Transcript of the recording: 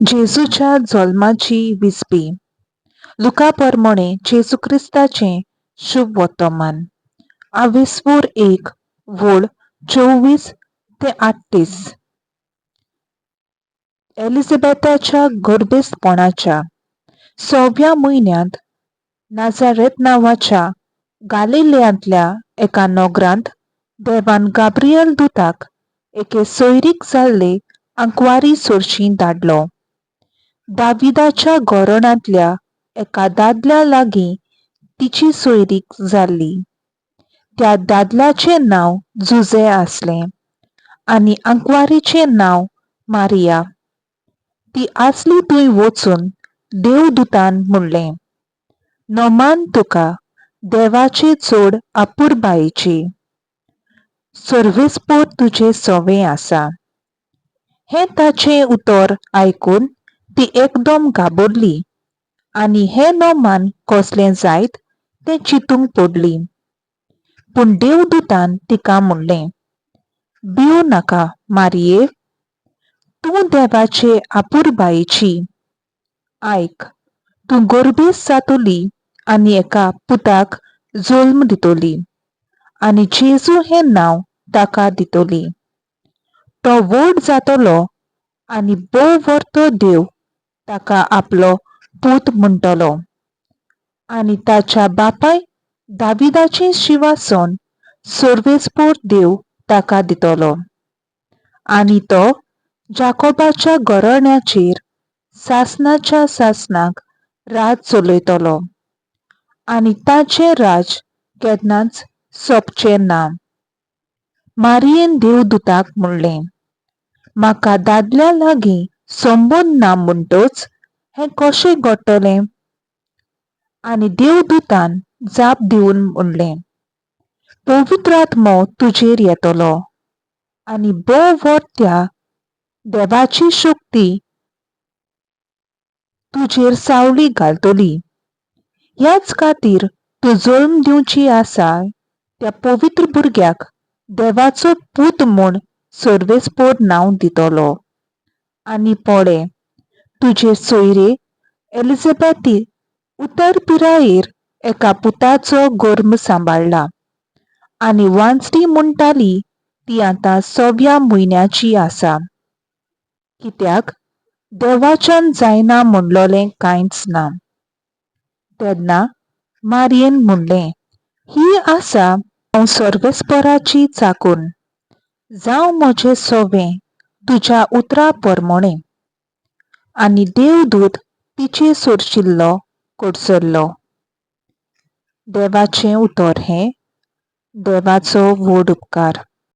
जेजूच्या जल्माची विस्पी Luca प्रमाणे जेजू क्रिस्ताचे शुभ वर्तमान आविस्वोर 1 वोड 24 ते 38. एलिझाबेथाच्या गर्भस्थपणाच्या 6व्या महिन्यात नाझारेथ नावाच्या गालिलेयांतल्या एका नगरांत देवान गाब्रिएल दूताक एके सोयरीक जाल्ले आंकवारी सोडची धाडलो. दाविदाच्या घराण्यांतल्या एका दादल्या लागीं तिची सोयरीक जाल्ली. त्या दादल्याचे नांव जुजे आसलें आनी आंकवारीचें नांव मारिया. ती आसली थंय वचून देवदूतान म्हणलें, नोमान तुका देवाची चोड आपुरबायेची, सर्वेस्पर तुजे सवें आसा. हें ताचें उतर आयकून ती एकदम घाबरली आनी हें नोमान कसलें जायत तें चिंतूंक पडली. पूण देवदूतान तिका म्हणलें, भिवू नाका मारिये, तूं देवाचे आपुरबायेची. आयक, तूं गर्भेस्त जातली आनी एका पुताक जल्म दितली आनी जेजू हें नांव ताका दितली. तो व्हड जातलो आनी भोव वर्तो देव ताका आपलो पूत म्हणटलो आनी ताच्या बापाय दाविदाचें सिंहासन सर्वेस्पर देव ताका दितलो. आनी तो जाकोबाच्या घराण्याचेर सासणाच्या सासणाक राज चलयतलो आनी ताचें राज केन्नाच सोंपचें ना. मारियेन देवदूताक म्हणलें, म्हाका दादल्या लागीं संबंद ना म्हणटच हें कशें घडटलें? आनी देवदूतान जाप दिवन म्हणलें, पवित्र आत्मो तुजेर येतलो आनी भोव वर्त्या देवाची शक्ती तुजेर सावळी घालतली. ह्याच खातीर तूं जल्म दिवची आसा त्या पवित्र भुरग्याक देवाचो पूत म्हूण सर्वेस्पर नांव दितलो. आनी पळय, तुजे सोयरे एलिझाबेथी उतर पिरायेर एका पुताचो गर्भ सांबाळला आनी वांचडी म्हणटाली ती आतां 6व्या म्हयन्याची आसा, कित्याक देवाच्यान जायना म्हणलोलें कांयच ना. तेन्ना मारियेन म्हणलें, ही आसा हांव सर्वेस्पराची चाकून, जावं म्हजें सवें तुज्या उतरा प्रमाणें. आनी देवदूत तिचे सोरशिल्लो कडसरलो. देवाचें उतर हें. देवाचो व्हड उपकार.